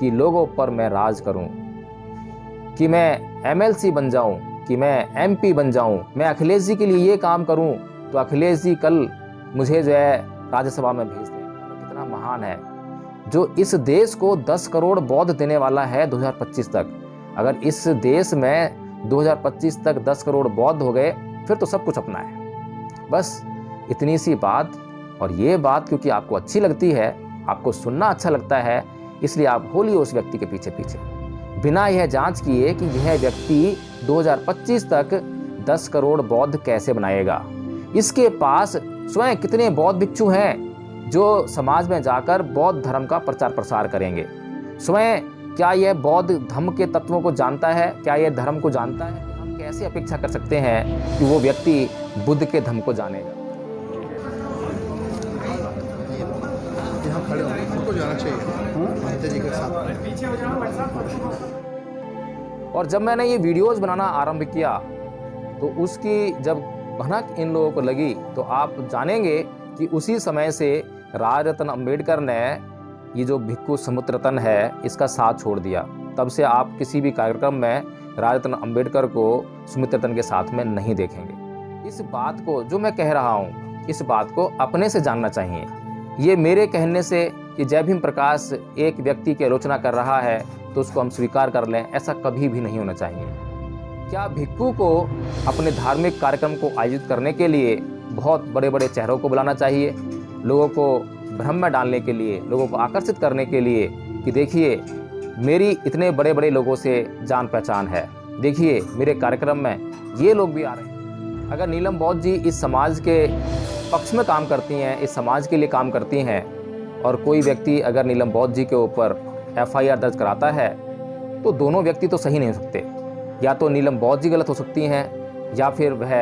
कि लोगों पर मैं राज करूं, कि मैं एमएलसी बन जाऊं, कि मैं एमपी बन जाऊं, मैं अखिलेश जी के लिए ये काम करूं तो अखिलेश जी कल मुझे जो है राज्यसभा में भेज दें। तो कितना महान है जो इस देश को 10 करोड़ बौद्ध देने वाला है 2025 तक। अगर इस देश में 2025 तक 10 करोड़ बौद्ध हो गए फिर तो सब कुछ अपना है। बस इतनी सी बात। और ये बात क्योंकि आपको अच्छी लगती है, आपको सुनना अच्छा लगता है, इसलिए आप बोलिए उस व्यक्ति के पीछे पीछे, बिना यह जांच किए कि यह व्यक्ति 2025 तक 10 करोड़ बौद्ध कैसे बनाएगा। इसके पास स्वयं कितने बौद्ध भिक्षु हैं जो समाज में जाकर बौद्ध धर्म का प्रचार प्रसार करेंगे। स्वयं क्या यह बौद्ध धर्म के तत्वों को जानता है? क्या यह धर्म को जानता है? हम कैसे अपेक्षा कर सकते हैं कि वो व्यक्ति बुद्ध के धर्म को जानेगा? यहाँ खड़े होंगे, उनको जाना चाहिए माता जी के साथ। और जब मैंने ये वीडियोस बनाना आरंभ किया तो उसकी जब भनक इन लोगों को लगी तो आप जानेंगे कि उसी समय से राजरत्न अंबेडकर ने ये जो भिक्खु समुद्रतन है इसका साथ छोड़ दिया। तब से आप किसी भी कार्यक्रम में राजरत्न अंबेडकर को सुमित्रतन के साथ में नहीं देखेंगे। इस बात को जो मैं कह रहा हूँ, इस बात को अपने से जानना चाहिए। ये मेरे कहने से कि जय भीम प्रकाश एक व्यक्ति की आलोचना कर रहा है तो उसको हम स्वीकार कर लें, ऐसा कभी भी नहीं होना चाहिए। क्या भिक्खु को अपने धार्मिक कार्यक्रम को आयोजित करने के लिए बहुत बड़े बड़े चेहरों को बुलाना चाहिए, लोगों को भ्रम में डालने के लिए, लोगों को आकर्षित करने के लिए कि देखिए मेरी इतने बड़े बड़े लोगों से जान पहचान है, देखिए मेरे कार्यक्रम में ये लोग भी आ रहे हैं। अगर नीलम बौद्ध जी इस समाज के पक्ष में काम करती हैं, इस समाज के लिए काम करती हैं, और कोई व्यक्ति अगर नीलम बौद्ध जी के ऊपर FIR दर्ज कराता है तो दोनों व्यक्ति तो सही नहीं हो सकते। या तो नीलम बौद्ध जी गलत हो सकती हैं या फिर वह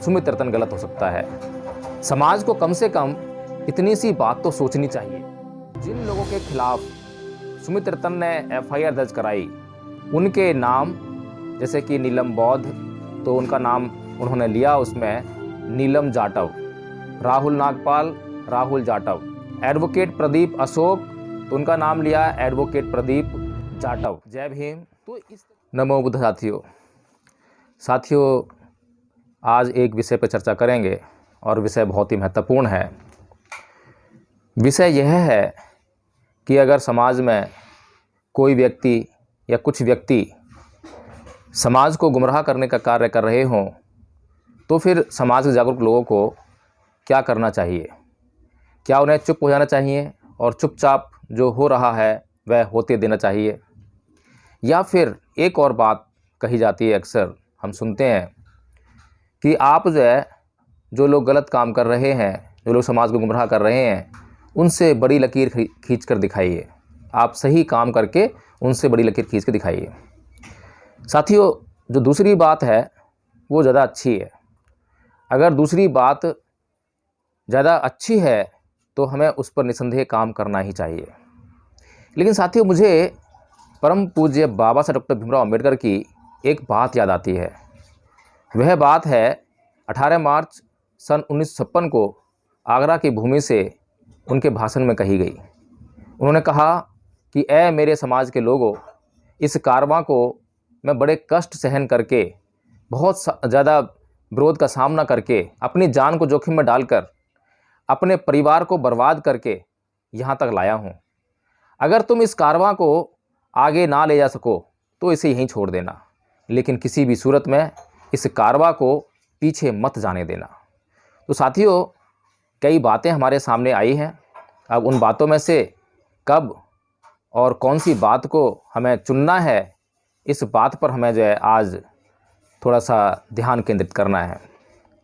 सुमित्रतन गलत हो सकता है। समाज को कम से कम इतनी सी बात तो सोचनी चाहिए। जिन लोगों के खिलाफ सुमित्रतन ने FIR दर्ज कराई उनके नाम, जैसे कि नीलम बौद्ध, तो उनका नाम उन्होंने लिया उसमें नीलम जाटव, राहुल नागपाल राहुल जाटव, एडवोकेट प्रदीप अशोक, तो उनका नाम लिया एडवोकेट प्रदीप जाटव। जय भीम। तो इस नमो बुद्ध साथियों, आज एक विषय पर चर्चा करेंगे और विषय बहुत ही महत्वपूर्ण है। विषय यह है कि अगर समाज में कोई व्यक्ति या कुछ व्यक्ति समाज को गुमराह करने का कार्य कर रहे हों तो फिर समाज के जागरूक लोगों को क्या करना चाहिए? क्या उन्हें चुप हो जाना चाहिए और चुपचाप जो हो रहा है वह होते देना चाहिए? या फिर एक और बात कही जाती है, अक्सर हम सुनते हैं कि आप जो लोग गलत काम कर रहे हैं, जो लोग समाज को गुमराह कर रहे हैं, उनसे बड़ी लकीर खींच कर दिखाइए। आप सही काम करके उनसे बड़ी लकीर खींच के दिखाइए। साथियों, जो दूसरी बात है वो ज़्यादा अच्छी है। अगर दूसरी बात ज़्यादा अच्छी है तो हमें उस पर निसंदेह काम करना ही चाहिए। लेकिन साथियों, मुझे परम पूज्य बाबा साहब डॉक्टर भीमराव अम्बेडकर की एक बात याद आती है। वह बात है 18 मार्च सन 1956 को आगरा की भूमि से उनके भाषण में कही गई। उन्होंने कहा कि ऐ मेरे समाज के लोगों, इस कारवां को मैं बड़े कष्ट सहन करके, बहुत ज़्यादा विरोध का सामना करके, अपनी जान को जोखिम में डालकर, अपने परिवार को बर्बाद करके यहाँ तक लाया हूँ। अगर तुम इस कारवां को आगे ना ले जा सको तो इसे यहीं छोड़ देना, लेकिन किसी भी सूरत में इस कारवां को पीछे मत जाने देना। तो साथियों, कई बातें हमारे सामने आई हैं। अब उन बातों में से कब और कौन सी बात को हमें चुनना है, इस बात पर हमें आज थोड़ा सा ध्यान केंद्रित करना है।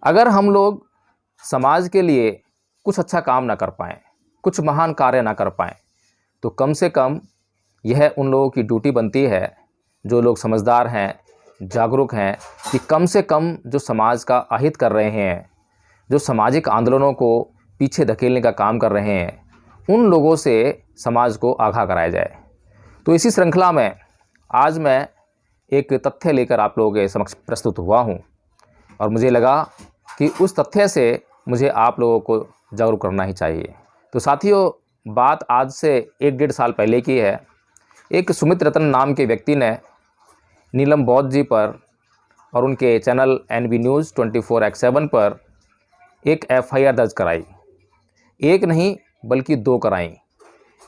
अगर हम लोग समाज के लिए कुछ अच्छा काम ना कर पाएँ, कुछ महान कार्य ना कर पाएँ, तो कम से कम यह उन लोगों की ड्यूटी बनती है, जो लोग समझदार हैं, जागरूक हैं, कि कम से कम जो समाज का अहित कर रहे हैं, जो सामाजिक आंदोलनों को पीछे धकेलने का काम कर रहे हैं, उन लोगों से समाज को आगाह कराया जाए। तो इसी श्रृंखला में आज मैं एक तथ्य लेकर आप लोगों के समक्ष प्रस्तुत हुआ हूं, और मुझे लगा कि उस तथ्य से मुझे आप लोगों को जागरूक करना ही चाहिए। तो साथियों, बात आज से 1-1.5 साल पहले की है। एक सुमित रतन नाम के व्यक्ति ने नीलम बौद्ध जी पर और उनके चैनल NB न्यूज़ 24x7 पर एक FIR दर्ज कराई। एक नहीं बल्कि 2 कराई।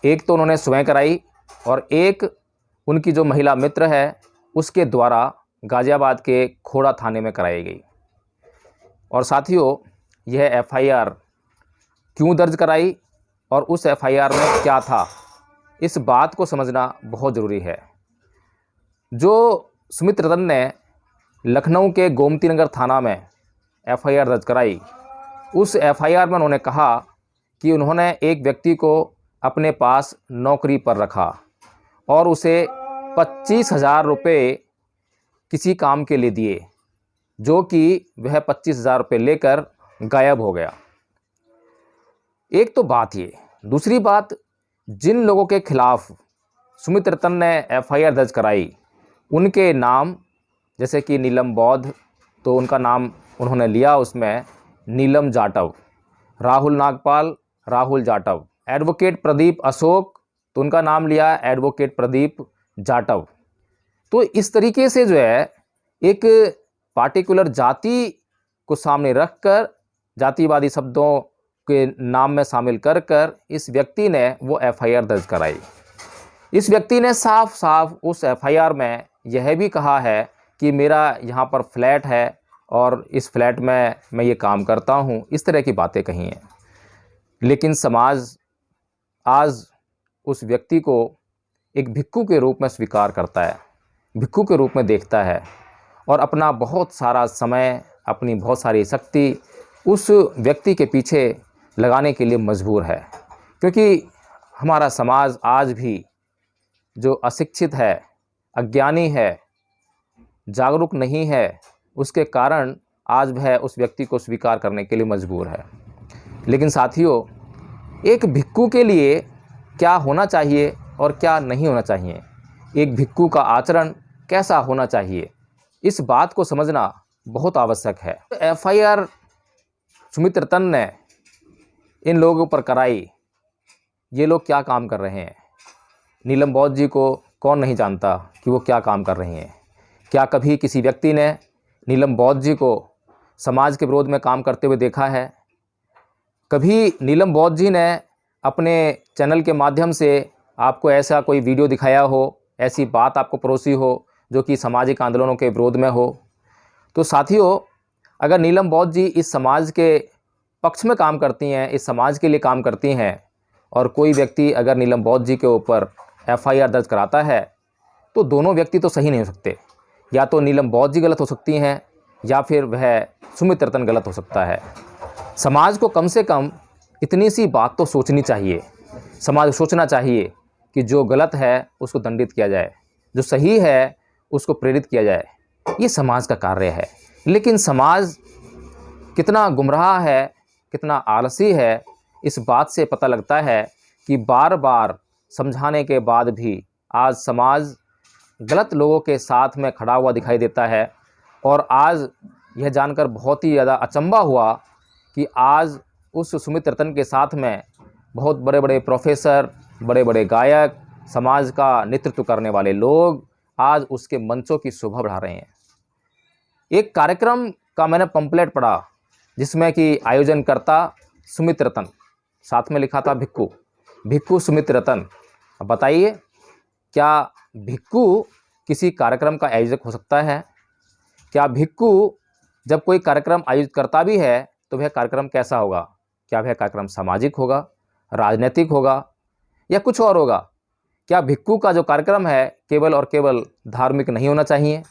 एक तो उन्होंने स्वयं कराई और एक उनकी जो महिला मित्र है उसके द्वारा गाज़ियाबाद के खोड़ा थाने में कराई गई। और साथियों, यह FIR क्यों दर्ज कराई और उस FIR में क्या था, इस बात को समझना बहुत ज़रूरी है। जो सुमित रतन ने लखनऊ के गोमती नगर थाना में FIR दर्ज कराई, उस FIR में उन्होंने कहा कि उन्होंने एक व्यक्ति को अपने पास नौकरी पर रखा और उसे 25,000 रुपये किसी काम के लिए दिए, जो कि वह 25,000 रुपये लेकर गायब हो गया। एक तो बात ये। दूसरी बात, जिन लोगों के खिलाफ सुमित रतन ने FIR दर्ज कराई उनके नाम, जैसे कि नीलम बौद्ध, तो उनका नाम उन्होंने लिया उसमें नीलम जाटव, राहुल नागपाल, राहुल जाटव, एडवोकेट प्रदीप अशोक, तो उनका नाम लिया एडवोकेट प्रदीप जाटव। तो इस तरीके से जो है एक पार्टिकुलर जाति को सामने रखकर जातिवादी शब्दों के नाम में शामिल कर कर इस व्यक्ति ने वो FIR दर्ज कराई। इस व्यक्ति ने साफ साफ उस FIR में यह भी कहा है कि मेरा यहाँ पर फ्लैट है और इस फ्लैट में मैं ये काम करता हूँ, इस तरह की बातें कही हैं। लेकिन समाज आज उस व्यक्ति को एक भिक्खू के रूप में स्वीकार करता है, भिक्खू के रूप में देखता है और अपना बहुत सारा समय, अपनी बहुत सारी शक्ति उस व्यक्ति के पीछे लगाने के लिए मजबूर है। क्योंकि हमारा समाज आज भी जो अशिक्षित है, अज्ञानी है, जागरूक नहीं है, उसके कारण आज वह उस व्यक्ति को स्वीकार करने के लिए मजबूर है। लेकिन साथियों, एक भिक्खू के लिए क्या होना चाहिए और क्या नहीं होना चाहिए, एक भिक्खू का आचरण कैसा होना चाहिए, इस बात को समझना बहुत आवश्यक है। FIR सुमित रतन ने इन लोगों पर कराई, ये लोग क्या काम कर रहे हैं? नीलम बौद्ध जी को कौन नहीं जानता कि वो क्या काम कर रही हैं? क्या कभी किसी व्यक्ति ने नीलम बौद्ध जी को समाज के विरोध में काम करते हुए देखा है? कभी नीलम बौद्ध जी ने अपने चैनल के माध्यम से आपको ऐसा कोई वीडियो दिखाया हो, ऐसी बात आपको परोसी हो जो कि सामाजिक आंदोलनों के विरोध में हो? तो साथियों, अगर नीलम बौद्ध जी इस समाज के पक्ष में काम करती हैं, इस समाज के लिए काम करती हैं, और कोई व्यक्ति अगर नीलम बौद्ध जी के ऊपर FIR दर्ज कराता है, तो दोनों व्यक्ति तो सही नहीं हो सकते। या तो नीलम बौद्ध जी गलत हो सकती हैं या फिर वह सुमित रतन गलत हो सकता है। समाज को कम से कम इतनी सी बात तो सोचनी चाहिए, समाज को सोचना चाहिए कि जो गलत है उसको दंडित किया जाए, जो सही है उसको प्रेरित किया जाए। ये समाज का कार्य है। लेकिन समाज कितना गुमराह है, कितना आलसी है, इस बात से पता लगता है कि बार बार समझाने के बाद भी आज समाज गलत लोगों के साथ में खड़ा हुआ दिखाई देता है। और आज यह जानकर बहुत ही ज़्यादा अचंभा हुआ कि आज उस सुमित रतन के साथ में बहुत बड़े बड़े प्रोफेसर, बड़े बड़े गायक, समाज का नेतृत्व करने वाले लोग आज उसके मंचों की शोभा बढ़ा रहे हैं। एक कार्यक्रम का मैंने पंपलेट पढ़ा जिसमें कि आयोजनकर्ता सुमित रतन, साथ में लिखा था भिक्खू, भिक्खू सुमित रतन। अब बताइए, क्या भिक्खू किसी कार्यक्रम का आयोजक हो सकता है? क्या भिक्खू जब कोई कार्यक्रम आयोजित करता भी है तो वह कार्यक्रम कैसा होगा? क्या वह कार्यक्रम सामाजिक होगा, राजनीतिक होगा या कुछ और होगा? क्या भिक्खू का जो कार्यक्रम है केवल और केवल धार्मिक नहीं होना चाहिए?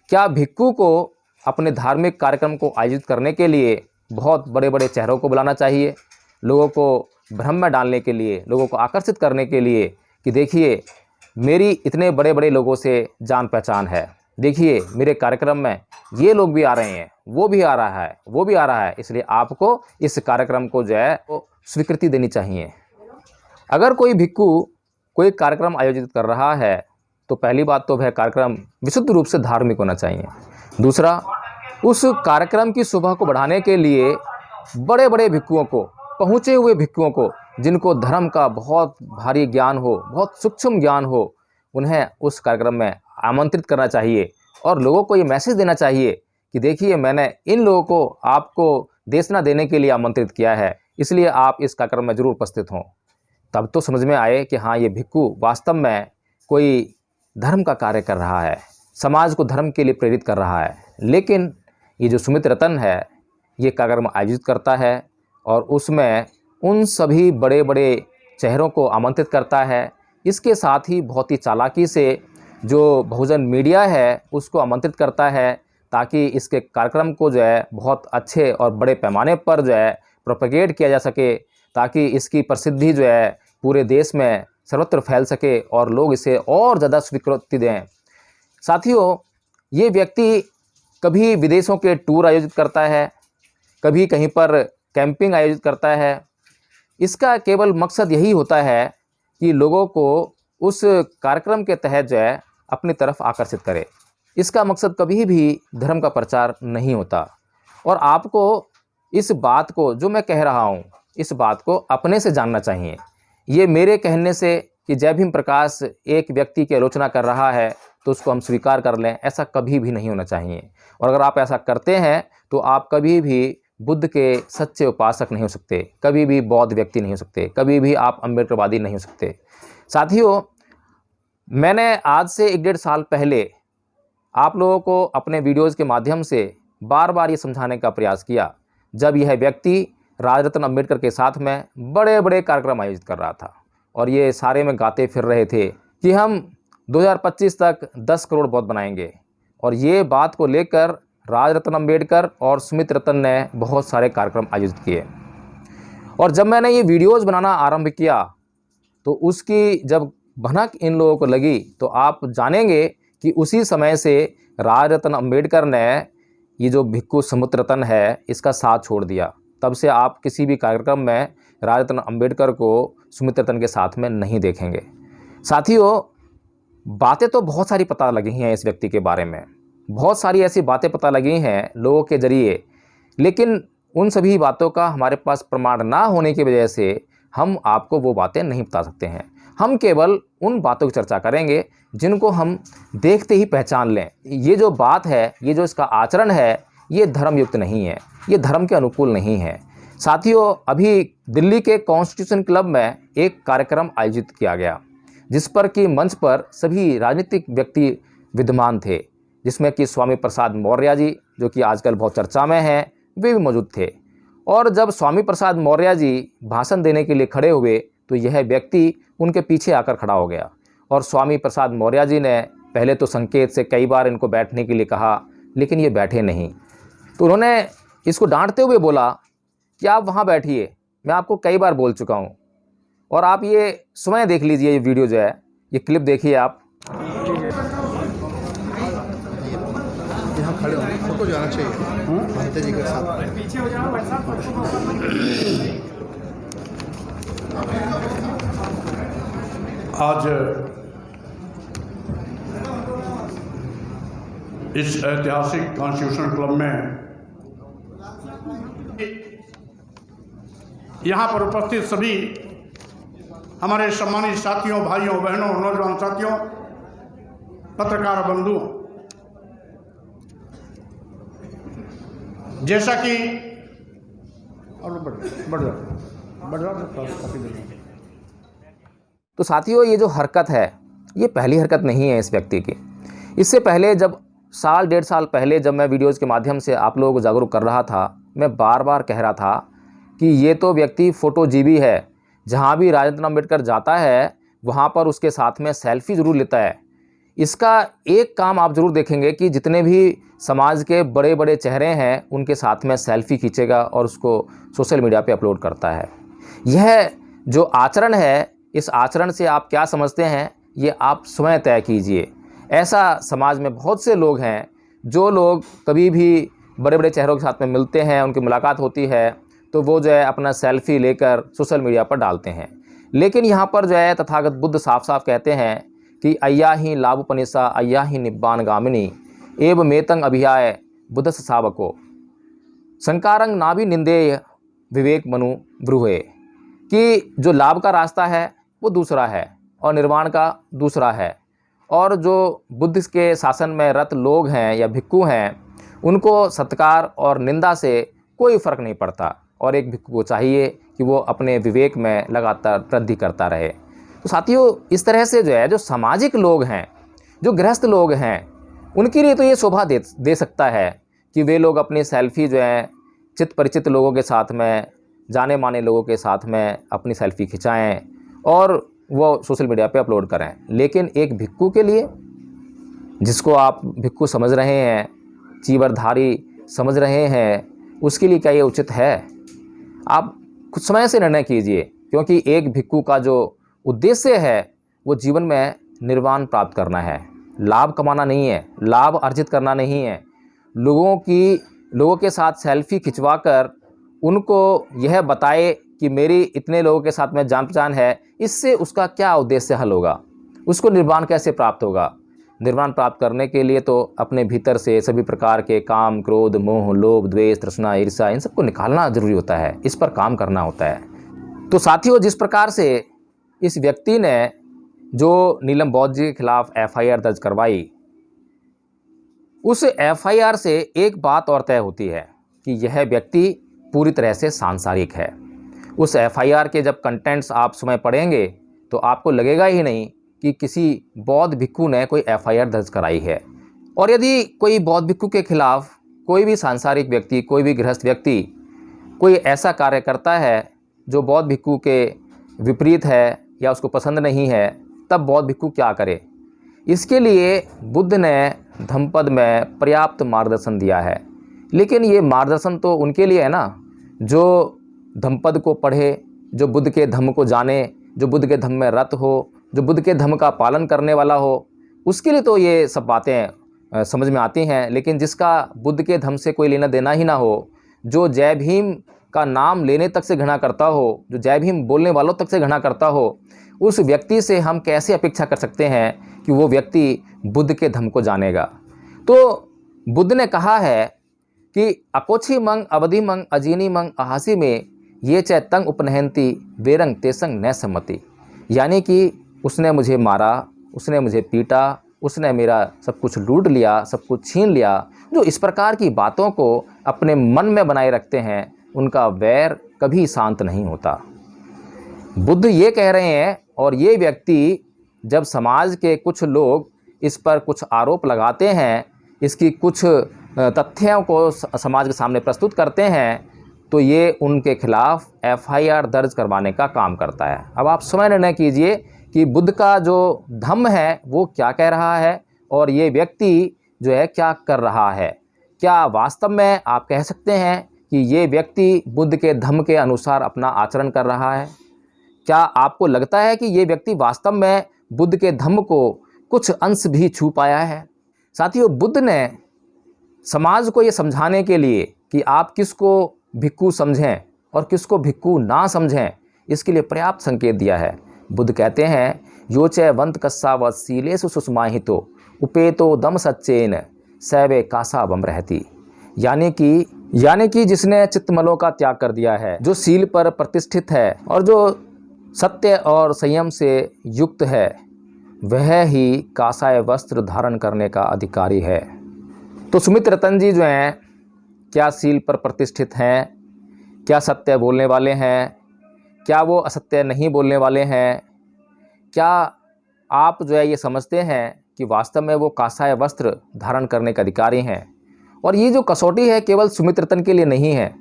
क्या भिक्खू को अपने धार्मिक कार्यक्रम को आयोजित करने के लिए बहुत बड़े बड़े चेहरों को बुलाना चाहिए, लोगों को भ्रम में डालने के लिए, लोगों को आकर्षित करने के लिए कि देखिए मेरी इतने बड़े बड़े लोगों से जान पहचान है, देखिए मेरे कार्यक्रम में ये लोग भी आ रहे हैं, वो भी आ रहा है, वो भी आ रहा है, इसलिए आपको इस कार्यक्रम को जो है वो स्वीकृति देनी चाहिए। अगर कोई भिक्खू कोई कार्यक्रम आयोजित कर रहा है तो पहली बात तो वह कार्यक्रम विशुद्ध रूप से धार्मिक होना चाहिए। दूसरा, उस कार्यक्रम की शोभा को बढ़ाने के लिए बड़े बड़े भिक्खुओं को, पहुँचे हुए भिक्खुओं को, जिनको धर्म का बहुत भारी ज्ञान हो, बहुत सूक्ष्म ज्ञान हो, उन्हें उस कार्यक्रम में आमंत्रित करना चाहिए और लोगों को ये मैसेज देना चाहिए कि देखिए, मैंने इन लोगों को आपको देशना देने के लिए आमंत्रित किया है, इसलिए आप इस कार्यक्रम में ज़रूर उपस्थित हों। तब तो समझ में आए कि हाँ, ये भिक्खू वास्तव में कोई धर्म का कार्य कर रहा है, समाज को धर्म के लिए प्रेरित कर रहा है। लेकिन ये जो सुमित रतन है, ये कार्यक्रम आयोजित करता है और उसमें उन सभी बड़े बड़े चेहरों को आमंत्रित करता है। इसके साथ ही बहुत ही चालाकी से जो बहुजन मीडिया है उसको आमंत्रित करता है, ताकि इसके कार्यक्रम को जो है बहुत अच्छे और बड़े पैमाने पर जो है प्रोपेगेट किया जा सके, ताकि इसकी प्रसिद्धि जो है पूरे देश में सर्वत्र फैल सके और लोग इसे और ज़्यादा स्वीकृति दें। साथियों, ये व्यक्ति कभी विदेशों के टूर आयोजित करता है, कभी कहीं पर कैंपिंग आयोजित करता है। इसका केवल मकसद यही होता है कि लोगों को उस कार्यक्रम के तहत जो है अपनी तरफ आकर्षित करे। इसका मकसद कभी भी धर्म का प्रचार नहीं होता। और आपको इस बात को, जो मैं कह रहा हूँ, इस बात को अपने से जानना चाहिए। ये मेरे कहने से कि जय भीम प्रकाश एक व्यक्ति की आलोचना कर रहा है तो उसको हम स्वीकार कर लें, ऐसा कभी भी नहीं होना चाहिए। और अगर आप ऐसा करते हैं तो आप कभी भी बुद्ध के सच्चे उपासक नहीं हो सकते, कभी भी बौद्ध व्यक्ति नहीं हो सकते, कभी भी आप अम्बेडकरवादी नहीं हो सकते। साथियों, मैंने आज से 1-1.5 साल पहले आप लोगों को अपने वीडियोज़ के माध्यम से बार बार ये समझाने का प्रयास किया, जब यह व्यक्ति राजरत्न अम्बेडकर के साथ में बड़े बड़े कार्यक्रम आयोजित कर रहा था और ये सारे में गाते फिर रहे थे कि हम 2025 तक 10 करोड़ बौद्ध बनाएंगे। और ये बात को लेकर राजरत्न अम्बेडकर और सुमित रतन ने बहुत सारे कार्यक्रम आयोजित किए। और जब मैंने ये वीडियोज़ बनाना आरंभ किया तो उसकी जब भनक इन लोगों को लगी तो आप जानेंगे कि उसी समय से राजरत्न अम्बेडकर ने ये जो भिक्खू सुमित रतन है इसका साथ छोड़ दिया। तब से आप किसी भी कार्यक्रम में राजरत्न अम्बेडकर को सुमित रतन के साथ में नहीं देखेंगे। साथियों, बातें तो बहुत सारी पता लगी हैं इस व्यक्ति के बारे में, बहुत सारी ऐसी बातें पता लगी हैं लोगों के ज़रिए, लेकिन उन सभी बातों का हमारे पास प्रमाण ना होने की वजह से हम आपको वो बातें नहीं बता सकते हैं। हम केवल उन बातों की चर्चा करेंगे जिनको हम देखते ही पहचान लें। ये जो बात है, ये जो इसका आचरण है, ये धर्मयुक्त नहीं है, ये धर्म के अनुकूल नहीं है। साथियों, अभी दिल्ली के कॉन्स्टिट्यूशन क्लब में एक कार्यक्रम आयोजित किया गया, जिस पर कि मंच पर सभी राजनीतिक व्यक्ति विद्यमान थे, जिसमें कि स्वामी प्रसाद मौर्य जी, जो कि आजकल बहुत चर्चा में हैं, वे भी मौजूद थे। और जब स्वामी प्रसाद मौर्य जी भाषण देने के लिए खड़े हुए तो यह व्यक्ति उनके पीछे आकर खड़ा हो गया और स्वामी प्रसाद मौर्य जी ने पहले तो संकेत से कई बार इनको बैठने के लिए कहा, लेकिन ये बैठे नहीं। तो उन्होंने इसको डांटते हुए बोला कि आप वहाँ बैठिए, मैं आपको कई बार बोल चुका हूँ। और आप ये स्वयं देख लीजिए, ये वीडियो जो है, ये क्लिप देखिए आप। यहाँ खड़े होंगे, फोटो जाना चाहिए महंत जी के साथ। पीछे हो जाओ भाई साहब। आज इस ऐतिहासिक कॉन्स्टिट्यूशन क्लब में यहाँ पर उपस्थित सभी हमारे सम्मानित साथियों, भाइयों, बहनों, नौजवान साथियों, पत्रकार बंधुओं, जैसा कि तो साथियों, ये जो हरकत है, ये पहली हरकत नहीं है इस व्यक्ति की। इससे पहले जब 1-1.5 साल पहले जब मैं वीडियोज़ के माध्यम से आप लोगों को जागरूक कर रहा था, मैं बार बार कह रहा था कि ये तो व्यक्ति फ़ोटोजीवी है। जहाँ भी राजरत्न अम्बेडकर जाता है वहाँ पर उसके साथ में सेल्फी ज़रूर लेता है। इसका एक काम आप ज़रूर देखेंगे कि जितने भी समाज के बड़े बड़े चेहरे हैं उनके साथ में सेल्फी खींचेगा और उसको सोशल मीडिया पे अपलोड करता है। यह जो आचरण है, इस आचरण से आप क्या समझते हैं, ये आप स्वयं तय कीजिए। ऐसा समाज में बहुत से लोग हैं, जो लोग कभी भी बड़े बड़े चेहरों के साथ में मिलते हैं, उनकी मुलाकात होती है तो वो जो है अपना सेल्फी लेकर सोशल मीडिया पर डालते हैं। लेकिन यहाँ पर जो है तथागत बुद्ध साफ साफ कहते हैं कि अय्या ही लाभुपनिषा अय्या ही निब्बान गामिनी एव मेतंग अभियाय बुद्धस सावको संकारंग नाभि निंदेय विवेक मनु ब्रूहे, कि जो लाभ का रास्ता है वो दूसरा है और निर्वाण का दूसरा है। और जो बुद्ध के शासन में रत लोग हैं या भिक्खु हैं, उनको सत्कार और निंदा से कोई फ़र्क नहीं पड़ता और एक भिक्खु को चाहिए कि वो अपने विवेक में लगातार वृद्धि करता रहे। तो साथियों, इस तरह से जो है, जो सामाजिक लोग हैं, जो गृहस्थ लोग हैं, उनके लिए तो ये शोभा दे सकता है कि वे लोग अपनी सेल्फ़ी जो है चित परिचित लोगों के साथ में, जाने माने लोगों के साथ में अपनी सेल्फ़ी खिंचाएँ और वो सोशल मीडिया पे अपलोड करें। लेकिन एक भिक्खु के लिए, जिसको आप भिक्खु समझ रहे हैं, चीवरधारी समझ रहे हैं, उसके लिए क्या ये उचित है? आप कुछ समय से निर्णय कीजिए, क्योंकि एक भिक्खु का जो उद्देश्य है वो जीवन में निर्वाण प्राप्त करना है, लाभ कमाना नहीं है, लाभ अर्जित करना नहीं है। लोगों के साथ सेल्फ़ी खिंचवाकर उनको यह बताए कि मेरी इतने लोगों के साथ में जान पहचान है, इससे उसका क्या उद्देश्य हल होगा? उसको निर्वाण कैसे प्राप्त होगा? निर्वाण प्राप्त करने के लिए तो अपने भीतर से सभी प्रकार के काम, क्रोध, मोह, लोभ, द्वेष, तृष्णा, ईर्ष्या, इन सबको निकालना जरूरी होता है, इस पर काम करना होता है। तो साथियों, जिस प्रकार से इस व्यक्ति ने जो नीलम बौद्ध जी के खिलाफ FIR दर्ज करवाई, उस FIR से एक बात और तय होती है कि यह व्यक्ति पूरी तरह से सांसारिक है। उस FIR के जब कंटेंट्स आप समय पढ़ेंगे तो आपको लगेगा ही नहीं कि किसी बौद्ध भिक्खु ने कोई FIR दर्ज कराई है। और यदि कोई बौद्ध भिक्खु के खिलाफ कोई भी सांसारिक व्यक्ति, कोई भी गृहस्थ व्यक्ति कोई ऐसा कार्य करता है जो बौद्ध भिक्खु के विपरीत है या उसको पसंद नहीं है, तब बौद्ध भिक्खु क्या करे? इसके लिए बुद्ध ने धम्मपद में पर्याप्त मार्गदर्शन दिया है। लेकिन ये मार्गदर्शन तो उनके लिए है ना, जो धम्मपद को पढ़े, जो बुद्ध के धम्म को जाने, जो बुद्ध के धम्म में रत हो, जो बुद्ध के धम्म का पालन करने वाला हो, उसके लिए तो ये सब बातें समझ में आती हैं। लेकिन जिसका बुद्ध के धम्म से कोई लेना देना ही ना हो, जो जय भीम का नाम लेने तक से घृणा करता हो, जो जय भीम बोलने वालों तक से घृणा करता हो, उस व्यक्ति से हम कैसे अपेक्षा कर सकते हैं कि वो व्यक्ति बुद्ध के धम्म को जानेगा? तो बुद्ध ने कहा है कि अकोछी मंग अवधि मंग अजीनी मंग अहासी में ये च तंग उपनहंती वेरंग तेसंग न सम्मति। यानी कि उसने मुझे मारा, उसने मुझे पीटा, उसने मेरा सब कुछ लूट लिया, सब कुछ छीन लिया। जो इस प्रकार की बातों को अपने मन में बनाए रखते हैं, उनका वैर कभी शांत नहीं होता। बुद्ध ये कह रहे हैं, और ये व्यक्ति जब समाज के कुछ लोग इस पर कुछ आरोप लगाते हैं, इसकी कुछ तथ्यों को समाज के सामने प्रस्तुत करते हैं, तो ये उनके खिलाफ FIR दर्ज करवाने का काम करता है। अब आप स्वयं निर्णय कीजिए कि बुद्ध का जो धम्म है वो क्या कह रहा है और ये व्यक्ति जो है क्या कर रहा है। क्या वास्तव में आप कह सकते हैं कि ये व्यक्ति बुद्ध के धम्म के अनुसार अपना आचरण कर रहा है? क्या आपको लगता है कि ये व्यक्ति वास्तव में बुद्ध के धम्म को कुछ अंश भी छू पाया है? साथियों, बुद्ध ने समाज को ये समझाने के लिए कि आप किसको भिक्खु समझें और किसको भिक्खु ना समझें, इसके लिए पर्याप्त संकेत दिया है। बुद्ध कहते हैं, यो च वंत कस्सावत सीलेसु सुषमाहितो उपेतो दम सच्चेन सैवे कासा बम रहती। यानी कि जिसने चित्तमलों का त्याग कर दिया है, जो सील पर प्रतिष्ठित है और जो सत्य और संयम से युक्त है, वह ही कासाय वस्त्र धारण करने का अधिकारी है। तो सुमित रतन जी जो हैं, क्या सील पर प्रतिष्ठित हैं? क्या सत्य बोलने वाले हैं? क्या वो असत्य नहीं बोलने वाले हैं? क्या आप जो है ये समझते हैं कि वास्तव में वो कासाय वस्त्र धारण करने के अधिकारी हैं? और ये जो कसौटी है केवल सुमित रतन के लिए नहीं है।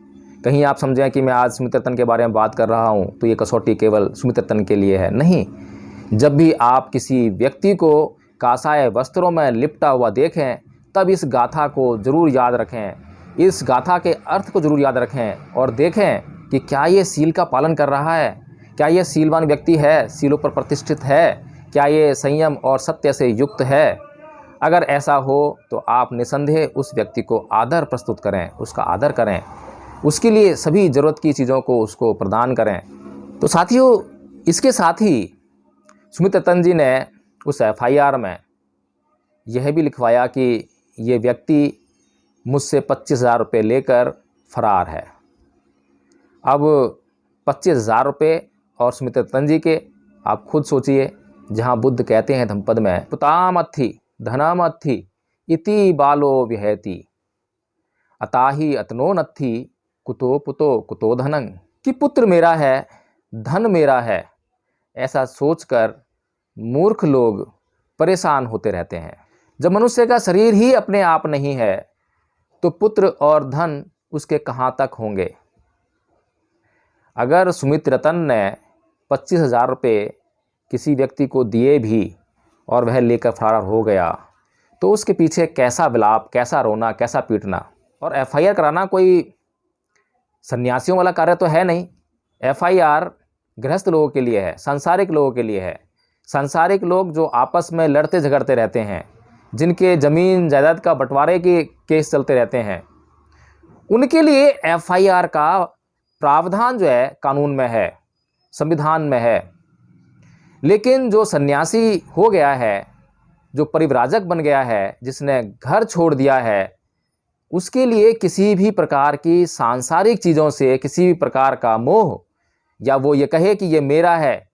कहीं आप समझें कि मैं आज सुमित रतन के बारे में बात कर रहा हूँ तो ये कसौटी केवल सुमित रतन के लिए है, नहीं। जब भी आप किसी व्यक्ति को कासाय वस्त्रों में लिपटा हुआ देखें, तब इस गाथा को ज़रूर याद रखें, इस गाथा के अर्थ को ज़रूर याद रखें और देखें कि क्या ये सील का पालन कर रहा है, क्या ये सीलवान व्यक्ति है, सीलों पर प्रतिष्ठित है, क्या ये संयम और सत्य से युक्त है। अगर ऐसा हो तो आप निसंदेह उस व्यक्ति को आदर प्रस्तुत करें, उसका आदर करें, उसके लिए सभी ज़रूरत की चीज़ों को उसको प्रदान करें। तो साथियों, इसके साथ ही सुमित रतन जी ने उस FIR में यह भी लिखवाया कि ये व्यक्ति मुझसे 25,000 रुपये लेकर फरार है। अब 25,000 रुपये और सुमित रतन जी के, आप खुद सोचिए जहाँ बुद्ध कहते हैं धम्मपद में, पुतामत्थि धनमत्थि इति बालो विहति अताहि अतनो नत्थि कुतो पुतो कुतो धनं, कि पुत्र मेरा है, धन मेरा है, ऐसा सोचकर मूर्ख लोग परेशान होते रहते हैं। जब मनुष्य का शरीर ही अपने आप नहीं है तो पुत्र और धन उसके कहाँ तक होंगे। अगर सुमित रतन ने 25,000 रुपये किसी व्यक्ति को दिए भी और वह लेकर फरार हो गया तो उसके पीछे कैसा विलाप, कैसा रोना, कैसा पीटना। और FIR कराना कोई सन्यासियों वाला कार्य तो है नहीं। FIR गृहस्थ लोगों के लिए है, सांसारिक लोगों के लिए है। सांसारिक लोग जो आपस में लड़ते झगड़ते रहते हैं, जिनके ज़मीन जायदाद का बंटवारे के केस चलते रहते हैं, उनके लिए FIR का प्रावधान जो है कानून में है, संविधान में है। लेकिन जो सन्यासी हो गया है, जो परिव्राजक बन गया है, जिसने घर छोड़ दिया है, उसके लिए किसी भी प्रकार की सांसारिक चीज़ों से किसी भी प्रकार का मोह, या वो ये कहे कि ये मेरा है,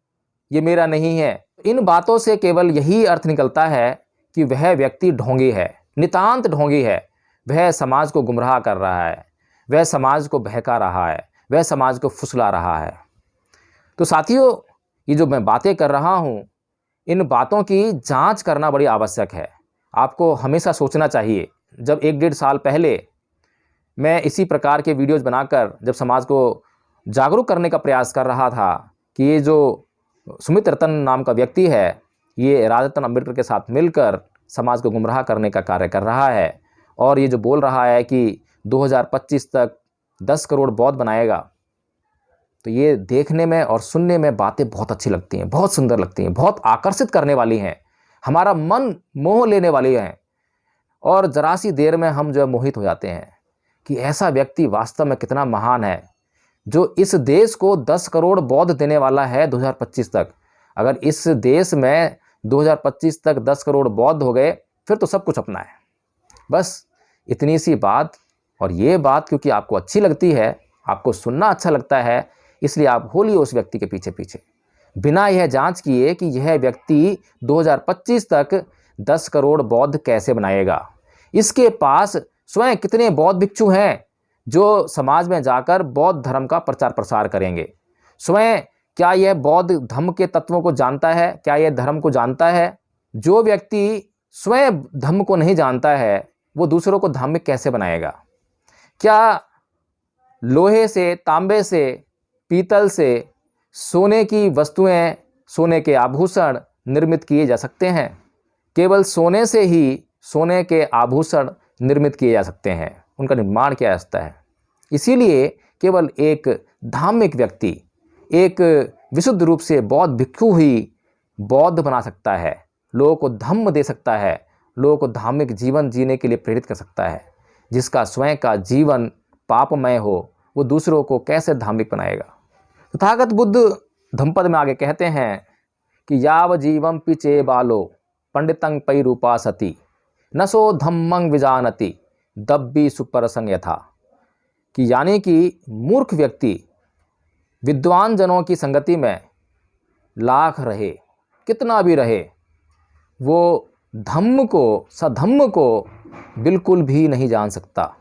ये मेरा नहीं है, इन बातों से केवल यही अर्थ निकलता है कि वह व्यक्ति ढोंगी है, नितांत ढोंगी है। वह समाज को गुमराह कर रहा है, वह समाज को बहका रहा है, वह समाज को फुसला रहा है। तो साथियों, ये जो मैं बातें कर रहा हूँ, इन बातों की जांच करना बड़ी आवश्यक है। आपको हमेशा सोचना चाहिए। जब 1-1.5 साल पहले मैं इसी प्रकार के वीडियोज़ बनाकर जब समाज को जागरूक करने का प्रयास कर रहा था कि ये जो सुमित रतन नाम का व्यक्ति है, ये राजरत्न अम्बेडकर के साथ मिलकर समाज को गुमराह करने का कार्य कर रहा है, और ये जो बोल रहा है कि 2025 तक 10 करोड़ बौद्ध बनाएगा, तो ये देखने में और सुनने में बातें बहुत अच्छी लगती हैं, बहुत सुंदर लगती हैं, बहुत आकर्षित करने वाली हैं, हमारा मन मोह लेने वाली हैं। और ज़रा सी देर में हम जो है मोहित हो जाते हैं कि ऐसा व्यक्ति वास्तव में कितना महान है, जो इस देश को 10 करोड़ बौद्ध देने वाला है 2025 तक। अगर इस देश में 2025 तक 10 करोड़ बौद्ध हो गए, फिर तो सब कुछ अपना है। बस इतनी सी बात, और ये बात क्योंकि आपको अच्छी लगती है, आपको सुनना अच्छा लगता है, इसलिए आप हो लिए उस व्यक्ति के पीछे पीछे, बिना यह जांच किए कि यह व्यक्ति 2025 तक 10 करोड़ बौद्ध कैसे बनाएगा। इसके पास स्वयं कितने बौद्ध भिक्षु हैं जो समाज में जाकर बौद्ध धर्म का प्रचार प्रसार करेंगे। स्वयं क्या यह बौद्ध धर्म के तत्वों को जानता है? क्या यह धर्म को जानता है? जो व्यक्ति स्वयं धर्म को नहीं जानता है, वो दूसरों को धार्मिक कैसे बनाएगा? क्या लोहे से, तांबे से, पीतल से सोने की वस्तुएं, सोने के आभूषण निर्मित किए जा सकते हैं? केवल सोने से ही सोने के आभूषण निर्मित किए जा सकते हैं, उनका निर्माण किया जा सकता है। इसीलिए केवल एक धार्मिक व्यक्ति, एक विशुद्ध रूप से बौद्ध भिक्षु ही बौद्ध बना सकता है, लोगों को धम्म दे सकता है, लोगों को धार्मिक जीवन जीने के लिए प्रेरित कर सकता है। जिसका स्वयं का जीवन पापमय हो, वो दूसरों को कैसे धार्मिक बनाएगा। तथागत बुद्ध धम्मपद में आगे कहते हैं कि याव जीवम पिचे बालो पंडितं पैरूपासति नसो धम्मं विजानति दब्बी सुपरसंग यथा, कि यानी कि मूर्ख व्यक्ति विद्वान जनों की संगति में लाख रहे, कितना भी रहे, वो धम्म को, सधम्म को बिल्कुल भी नहीं जान सकता।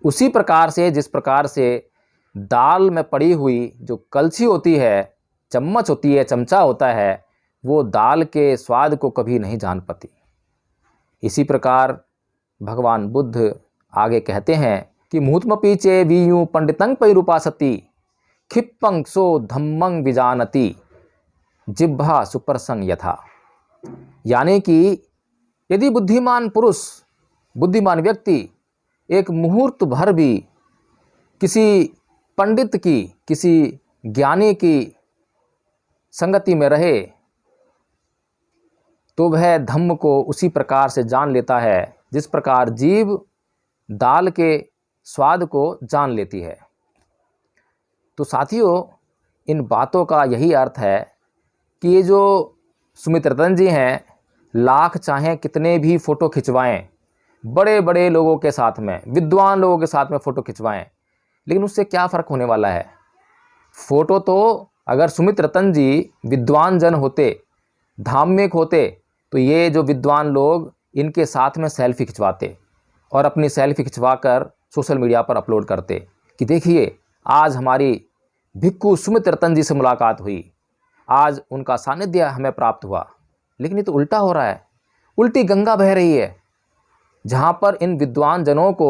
उसी प्रकार से जिस प्रकार से दाल में पड़ी हुई जो कलछी होती है, चम्मच होती है, चमचा होता है, वो दाल के स्वाद को कभी नहीं जान पाती। इसी प्रकार भगवान बुद्ध आगे कहते हैं कि मुहूर्तमपि चे वीयु पंडितं पैरूपासति क्षिप्पं सो धम्मं विजानति जिह्वा सुप्रसंग यथा, यानी कि यदि बुद्धिमान पुरुष, बुद्धिमान व्यक्ति एक मुहूर्त भर भी किसी पंडित की, किसी ज्ञानी की संगति में रहे, तो वह धम्म को उसी प्रकार से जान लेता है जिस प्रकार जीभ दाल के स्वाद को जान लेती है। तो साथियों, इन बातों का यही अर्थ है कि ये जो सुमित रतन जी हैं, लाख चाहें कितने भी फ़ोटो खिंचवाएं, बड़े बड़े लोगों के साथ में, विद्वान लोगों के साथ में फ़ोटो खिंचवाएं, लेकिन उससे क्या फ़र्क होने वाला है। फ़ोटो तो अगर सुमित रतन जी विद्वान जन होते धार्मिक होते तो ये जो विद्वान लोग इनके साथ में सेल्फी खिंचवाते और अपनी सेल्फी खिंचवा कर सोशल मीडिया पर अपलोड करते कि देखिए आज हमारी भिक्खु सुमित रतन जी से मुलाकात हुई, आज उनका सानिध्य हमें प्राप्त हुआ। लेकिन ये तो उल्टा हो रहा है, उल्टी गंगा बह रही है। जहाँ पर इन विद्वान जनों को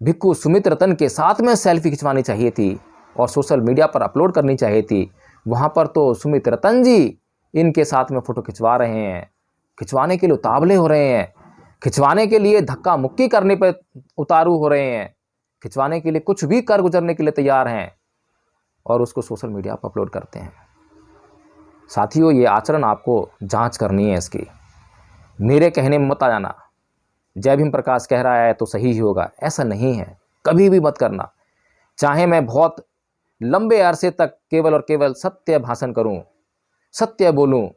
भिक्खु सुमित रतन के साथ में सेल्फी खिंचवानी चाहिए थी और सोशल मीडिया पर अपलोड करनी चाहिए थी, वहाँ पर तो सुमित रतन जी इनके साथ में फ़ोटो खिंचवा रहे हैं, खिंचवाने के लिए उतावले हो रहे हैं, खिंचवाने के लिए धक्का मुक्की करने पर उतारू हो रहे हैं, खिंचवाने के लिए कुछ भी कर गुजरने के लिए तैयार हैं और उसको सोशल मीडिया पर अपलोड करते हैं। साथियों, ये आचरण आपको जांच करनी है इसकी। मेरे कहने में मत आ जाना, जय भीम प्रकाश कह रहा है तो सही ही होगा, ऐसा नहीं है, कभी भी मत करना। चाहे मैं बहुत लंबे अरसे तक केवल और केवल सत्य भाषण करूं, सत्य बोलूं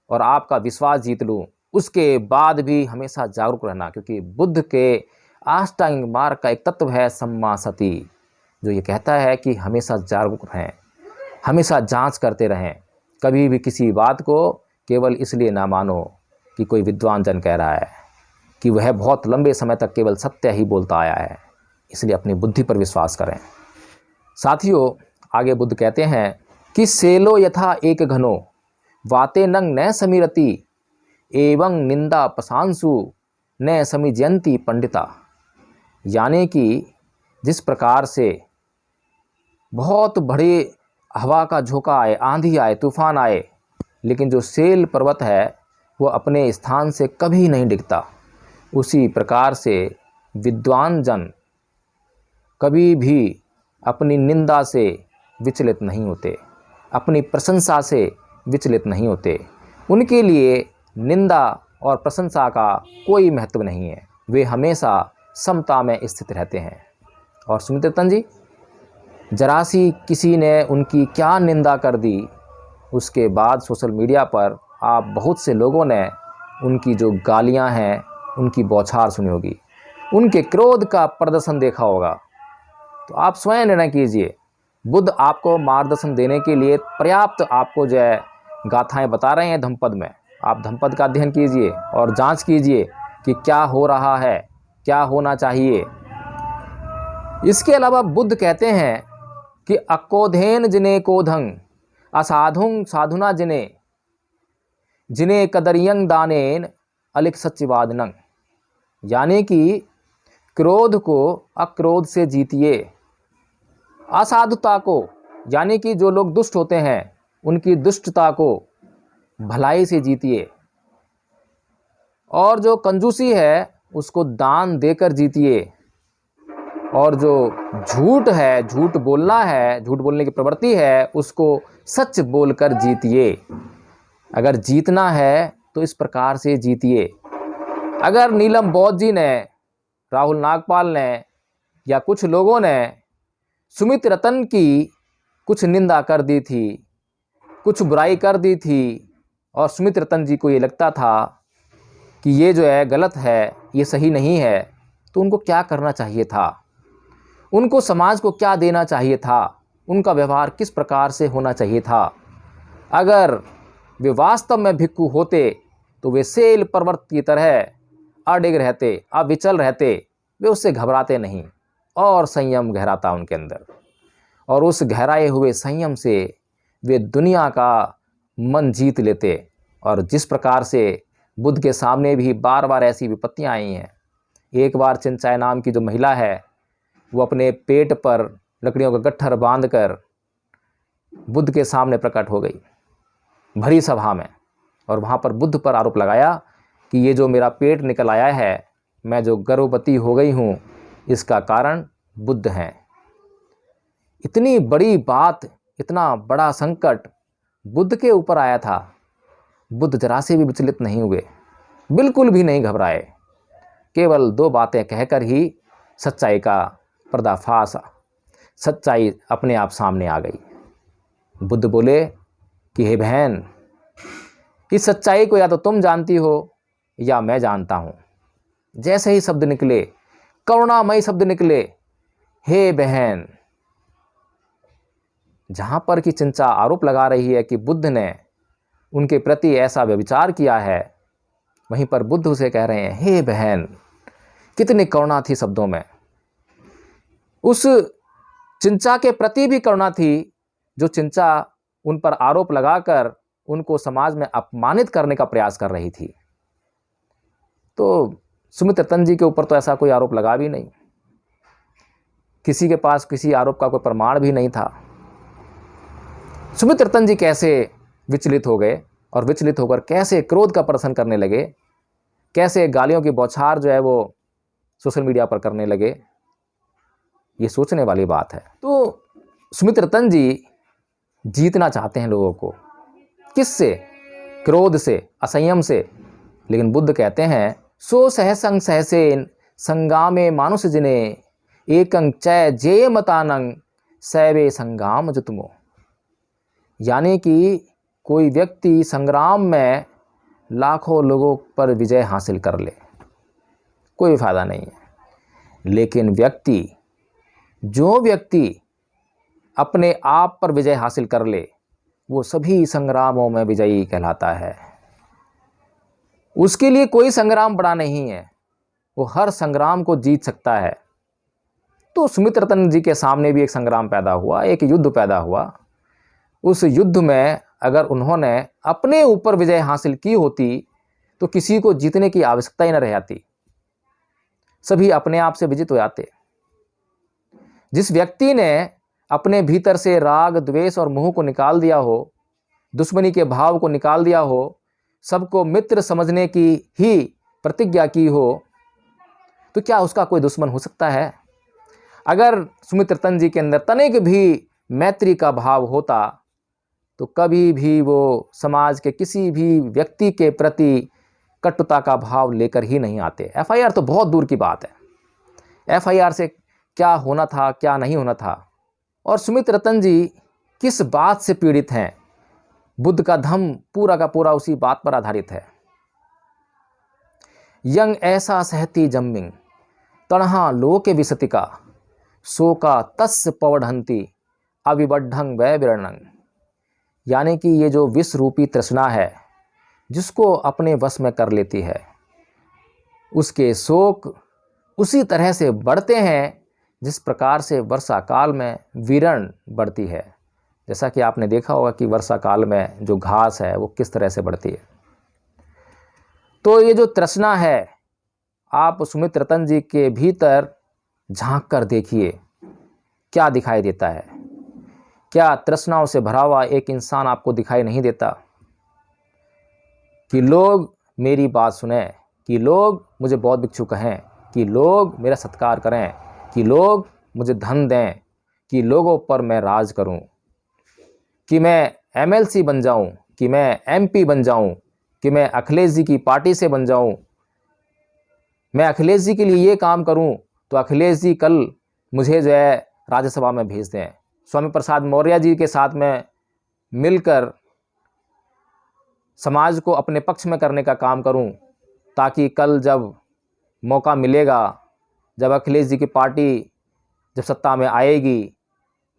और आपका विश्वास जीत लूं, उसके बाद भी हमेशा जागरूक रहना, क्योंकि बुद्ध के अष्टांगिक मार्ग का एक तत्व है सम्मा सति, जो ये कहता है कि हमेशा जागरूक रहें, हमेशा जांच करते रहें। कभी भी किसी बात को केवल इसलिए ना मानो कि कोई विद्वान जन कह रहा है कि वह बहुत लंबे समय तक केवल सत्य ही बोलता आया है, इसलिए अपनी बुद्धि पर विश्वास करें। साथियों, आगे बुद्ध कहते हैं कि सेलो यथा एक घनो वाते नंग न समीरति एवं निंदा पसांसु न समिजयंती पंडिता। यानी कि जिस प्रकार से बहुत बड़े हवा का झोंका आए, आंधी आए, तूफान आए, लेकिन जो सेल पर्वत है वो अपने स्थान से कभी नहीं डिगता, उसी प्रकार से विद्वान जन कभी भी अपनी निंदा से विचलित नहीं होते, अपनी प्रशंसा से विचलित नहीं होते। उनके लिए निंदा और प्रशंसा का कोई महत्व नहीं है, वे हमेशा समता में स्थित रहते हैं। और सुमित रतन जी, जरा सी किसी ने उनकी क्या निंदा कर दी, उसके बाद सोशल मीडिया पर आप बहुत से लोगों ने उनकी जो गालियां हैं, उनकी बौछार सुनी होगी, उनके क्रोध का प्रदर्शन देखा होगा। तो आप स्वयं निर्णय कीजिए। बुद्ध आपको मार्गदर्शन देने के लिए पर्याप्त आपको जो है गाथाएं बता रहे हैं धम्मपद में। आप धम्मपद का अध्ययन कीजिए और जांच कीजिए कि क्या हो रहा है, क्या होना चाहिए। इसके अलावा बुद्ध कहते हैं कि अक्रोधेन जिने कोधं असाधुं साधुना जिने जिने कदरियंग दानेन अलिक सच्चिवादनं। यानी कि क्रोध को अक्रोध से जीतिए, असाधुता को यानी कि जो लोग दुष्ट होते हैं उनकी दुष्टता को भलाई से जीतिए, और जो कंजूसी है उसको दान देकर जीतिए, और जो झूठ है, झूठ बोलना है, झूठ बोलने की प्रवृत्ति है, उसको सच बोलकर जीतिए। अगर जीतना है तो इस प्रकार से जीतिए। अगर नीलम बौद्ध जी ने, राहुल नागपाल ने या कुछ लोगों ने सुमित रतन की कुछ निंदा कर दी थी, कुछ बुराई कर दी थी, और सुमित रतन जी को ये लगता था कि ये जो है गलत है, ये सही नहीं है, तो उनको क्या करना चाहिए था? उनको समाज को क्या देना चाहिए था? उनका व्यवहार किस प्रकार से होना चाहिए था? अगर वे वास्तव में भिक्खु होते तो वे सेल पर्वत की तरह अडिग रहते, अविचल रहते, वे उससे घबराते नहीं और संयम गहराता उनके अंदर, और उस गहराए हुए संयम से वे दुनिया का मन जीत लेते। और जिस प्रकार से बुद्ध के सामने भी बार बार ऐसी विपत्तियां आई हैं। एक बार चिंचाय नाम की जो महिला है, वो अपने पेट पर लकड़ियों का गट्ठर बांधकर बुद्ध के सामने प्रकट हो गई भरी सभा में, और वहाँ पर बुद्ध पर आरोप लगाया कि ये जो मेरा पेट निकल आया है, मैं जो गर्भवती हो गई हूँ, इसका कारण बुद्ध हैं। इतनी बड़ी बात, इतना बड़ा संकट बुद्ध के ऊपर आया था, बुद्ध जरा से भी विचलित नहीं हुए, बिल्कुल भी नहीं घबराए। केवल दो बातें कहकर ही सच्चाई का पर्दाफाश, सच्चाई अपने आप सामने आ गई। बुद्ध बोले कि हे बहन, इस सच्चाई को या तो तुम जानती हो या मैं जानता हूँ। जैसे ही शब्द निकले, करुणामयी शब्द निकले, हे बहन, जहाँ पर कि चिंचा आरोप लगा रही है कि बुद्ध ने उनके प्रति ऐसा व्यभिचार किया है, वहीं पर बुद्ध उसे कह रहे हैं, हे बहन, कितनी करुणा थी शब्दों में। उस चिंचा के प्रति भी करुणा थी, जो चिंचा उन पर आरोप लगाकर उनको समाज में अपमानित करने का प्रयास कर रही थी। तो सुमित्र तंज जी के ऊपर तो ऐसा कोई आरोप लगा भी नहीं, किसी के पास किसी आरोप का कोई प्रमाण भी नहीं था। सुमित्र तंज जी कैसे विचलित हो गए और विचलित होकर कैसे क्रोध का प्रदर्शन करने लगे, कैसे गालियों की बौछार जो है वो सोशल मीडिया पर करने लगे, ये सोचने वाली बात है। तो सुमित्र तंज जी जीतना चाहते हैं लोगों को, किससे? क्रोध से, असंयम से। लेकिन बुद्ध कहते हैं, सो सहसंग सहसेन संगामे मानुष जिने एकं चय जेय मतानंग सैवे संगाम जुतमो। यानी कि कोई व्यक्ति संग्राम में लाखों लोगों पर विजय हासिल कर ले, कोई फायदा नहीं है। लेकिन जो व्यक्ति अपने आप पर विजय हासिल कर ले, वो सभी संग्रामों में विजयी कहलाता है। उसके लिए कोई संग्राम बड़ा नहीं है, वो हर संग्राम को जीत सकता है। तो सुमित्र तंज जी के सामने भी एक संग्राम पैदा हुआ, एक युद्ध पैदा हुआ। उस युद्ध में अगर उन्होंने अपने ऊपर विजय हासिल की होती तो किसी को जीतने की आवश्यकता ही न रह जाती, सभी अपने आप से विजित हो जाते। जिस व्यक्ति ने अपने भीतर से राग, द्वेष और मोह को निकाल दिया हो, दुश्मनी के भाव को निकाल दिया हो, सबको मित्र समझने की ही प्रतिज्ञा की हो, तो क्या उसका कोई दुश्मन हो सकता है? अगर सुमित्र तंज जी के अंदर तनिक भी मैत्री का भाव होता तो कभी भी वो समाज के किसी भी व्यक्ति के प्रति कटुता का भाव लेकर ही नहीं आते। एफआईआर तो बहुत दूर की बात है, एफआईआर से क्या होना था, क्या नहीं होना था। और सुमित्र तंज जी किस बात से पीड़ित हैं? बुद्ध का धम्म पूरा का पूरा उसी बात पर आधारित है। यंग ऐसा सहती जम्मिंग तणहा लोके विसतिका शोका तस् पवढ़ंती अविबड्ढंग वै विरणंग। यानी कि ये जो विष रूपी तृष्णा है, जिसको अपने वश में कर लेती है, उसके शोक उसी तरह से बढ़ते हैं जिस प्रकार से वर्षा काल में विरण बढ़ती है। जैसा कि आपने देखा होगा कि वर्षा काल में जो घास है वो किस तरह से बढ़ती है। तो ये जो तृष्णा है, आप सुमित्र तंज जी के भीतर झांक कर देखिए, क्या दिखाई देता है? क्या तृष्णाओं से भरा हुआ एक इंसान आपको दिखाई नहीं देता? कि लोग मेरी बात सुने, कि लोग मुझे बौद्ध भिक्षु कहें, कि लोग मेरा सत्कार करें, कि लोग मुझे धन दें, कि लोगों पर मैं राज करूं, कि मैं एमएलसी बन जाऊं, कि मैं एमपी बन जाऊं, कि मैं अखिलेश जी की पार्टी से बन जाऊं, मैं अखिलेश जी के लिए ये काम करूं तो अखिलेश जी कल मुझे जो है राज्यसभा में भेज दें, स्वामी प्रसाद मौर्य जी के साथ में मिलकर समाज को अपने पक्ष में करने का काम करूं, ताकि कल जब मौका मिलेगा, जब अखिलेश जी की पार्टी जब सत्ता में आएगी,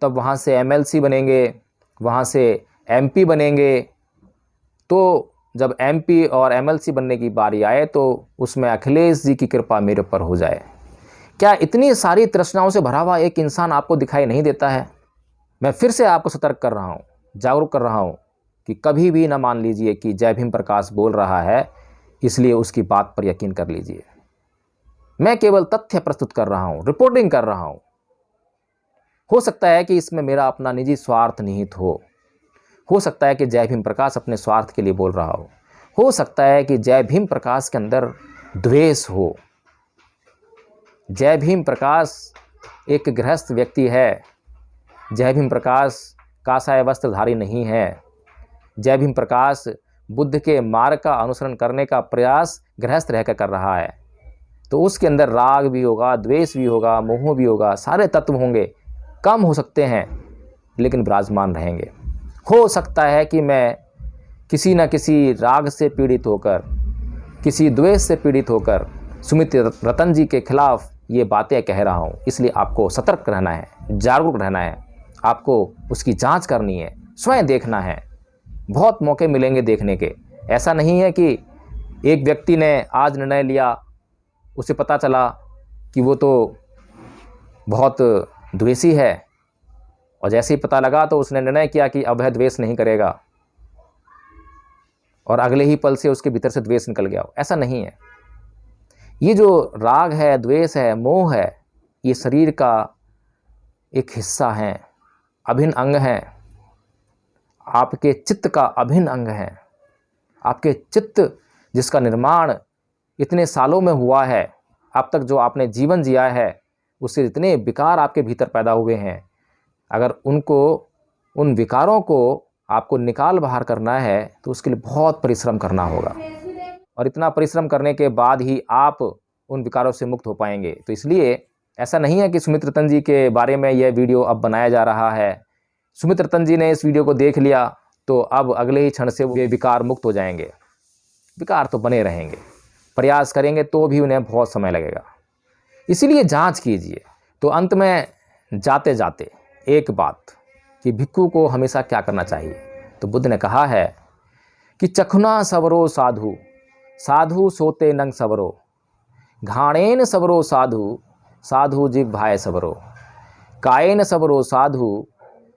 तब वहाँ से एमएलसी बनेंगे, वहाँ से एमपी बनेंगे। तो जब एमपी और एमएलसी बनने की बारी आए तो उसमें अखिलेश जी की कृपा मेरे ऊपर हो जाए। क्या इतनी सारी तृष्णाओं से भरा हुआ एक इंसान आपको दिखाई नहीं देता है? मैं फिर से आपको सतर्क कर रहा हूँ, जागरूक कर रहा हूँ कि कभी भी ना मान लीजिए कि जय भीम प्रकाश बोल रहा है इसलिए उसकी बात पर यकीन कर लीजिए। मैं केवल तथ्य प्रस्तुत कर रहा हूँ, रिपोर्टिंग कर रहा हूँ। हो सकता है कि इसमें मेरा अपना निजी स्वार्थ निहित हो सकता है कि जय भीम प्रकाश अपने स्वार्थ के लिए बोल रहा हो सकता है कि जय भीम प्रकाश के अंदर द्वेष हो। जय भीम प्रकाश एक गृहस्थ व्यक्ति है, जय भीम प्रकाश काषाय वस्त्रधारी नहीं है। जय भीम प्रकाश बुद्ध के मार्ग का अनुसरण करने का प्रयास गृहस्थ रहकर कर रहा है। तो उसके अंदर राग भी होगा, द्वेष भी होगा, मोह भी होगा, सारे तत्व होंगे, कम हो सकते हैं लेकिन विराजमान रहेंगे। हो सकता है कि मैं किसी न किसी राग से पीड़ित होकर, किसी द्वेष से पीड़ित होकर सुमित्र रतन जी के खिलाफ ये बातें कह रहा हूँ। इसलिए आपको सतर्क रहना है, जागरूक रहना है, आपको उसकी जांच करनी है, स्वयं देखना है बहुत मौके मिलेंगे देखने के। ऐसा नहीं है कि एक व्यक्ति ने आज निर्णय लिया, उसे पता चला कि वो तो बहुत द्वेषी है, और जैसे ही पता लगा तो उसने निर्णय किया कि अब वह द्वेष नहीं करेगा, और अगले ही पल से उसके भीतर से द्वेष निकल गया। ऐसा नहीं है। ये जो राग है, द्वेष है, मोह है, ये शरीर का एक हिस्सा है, अभिन्न अंग है, आपके चित्त का अभिन्न अंग है। आपके चित्त जिसका निर्माण इतने सालों में हुआ है, अब तक जो आपने जीवन जिया है, उससे जितने विकार आपके भीतर पैदा हुए हैं, अगर उन विकारों को आपको निकाल बाहर करना है तो उसके लिए बहुत परिश्रम करना होगा, और इतना परिश्रम करने के बाद ही आप उन विकारों से मुक्त हो पाएंगे। तो इसलिए ऐसा नहीं है कि सुमित रतन जी के बारे में यह वीडियो अब बनाया जा रहा है। सुमित रतन जी ने इस वीडियो को देख लिया तो अब अगले ही क्षण से वे विकार मुक्त हो जाएंगे। विकार तो बने रहेंगे, प्रयास करेंगे तो भी उन्हें बहुत समय लगेगा। इसीलिए जांच कीजिए। तो अंत में जाते जाते एक बात कि भिक्खु को हमेशा क्या करना चाहिए, तो बुद्ध ने कहा है कि चखुना सवरो साधु, साधु सोते नंग सवरो, घाणेन सवरो साधु, साधु जिव भाय सवरो, कायेन सवरो साधु,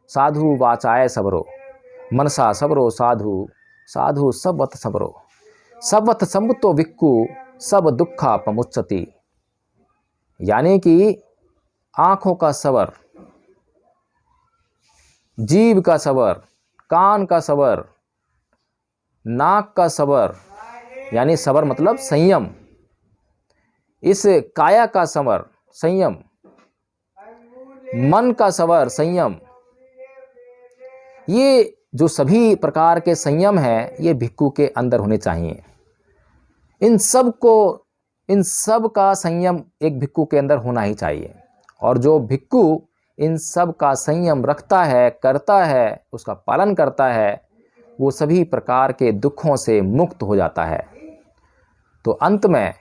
साधु वाचाय सवरो, मनसा सवरो साधु, साधु सबवत सवरो, सबवत संबुतो भिक्खु सब दुखा पमुच्चति। यानी कि आँखों का सवर, जीभ का सवर, कान का सवर, नाक का सवर, यानी सवर मतलब संयम, इस काया का सवर संयम, मन का सवर संयम, ये जो सभी प्रकार के संयम हैं ये भिक्खु के अंदर होने चाहिए। इन सब का संयम एक भिक्खु के अंदर होना ही चाहिए। और जो भिक्खु इन सब का संयम रखता है, करता है, उसका पालन करता है, वो सभी प्रकार के दुखों से मुक्त हो जाता है। तो अंत में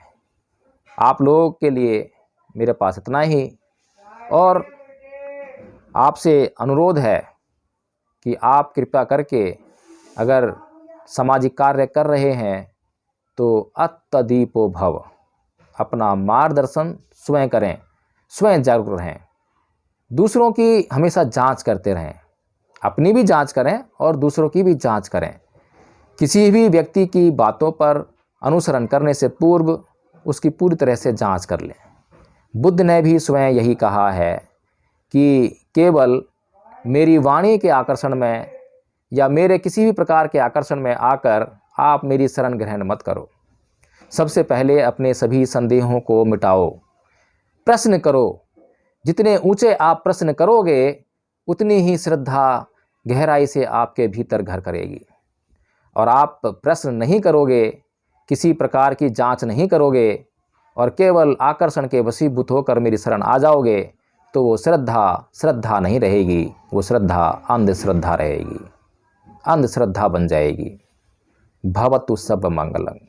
आप लोगों के लिए मेरे पास इतना ही, और आपसे अनुरोध है कि आप कृपया करके अगर सामाजिक कार्य कर रहे हैं तो अत्तदीपो भव, अपना मार्गदर्शन स्वयं करें, स्वयं जागरूक रहें, दूसरों की हमेशा जांच करते रहें, अपनी भी जांच करें और दूसरों की भी जांच करें। किसी भी व्यक्ति की बातों पर अनुसरण करने से पूर्व उसकी पूरी तरह से जांच कर लें। बुद्ध ने भी स्वयं यही कहा है कि केवल मेरी वाणी के आकर्षण में या मेरे किसी भी प्रकार के आकर्षण में आकर आप मेरी शरण ग्रहण मत करो। सबसे पहले अपने सभी संदेहों को मिटाओ, प्रश्न करो। जितने ऊंचे आप प्रश्न करोगे उतनी ही श्रद्धा गहराई से आपके भीतर घर करेगी। और आप प्रश्न नहीं करोगे, किसी प्रकार की जांच नहीं करोगे और केवल आकर्षण के वशीभूत होकर मेरी शरण आ जाओगे, तो वो श्रद्धा नहीं रहेगी, वो श्रद्धा अंधश्रद्धा रहेगी, अंधश्रद्धा बन जाएगी। भवतु सब मंगलम।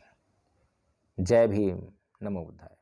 जय भीम, नमो बुद्धाय।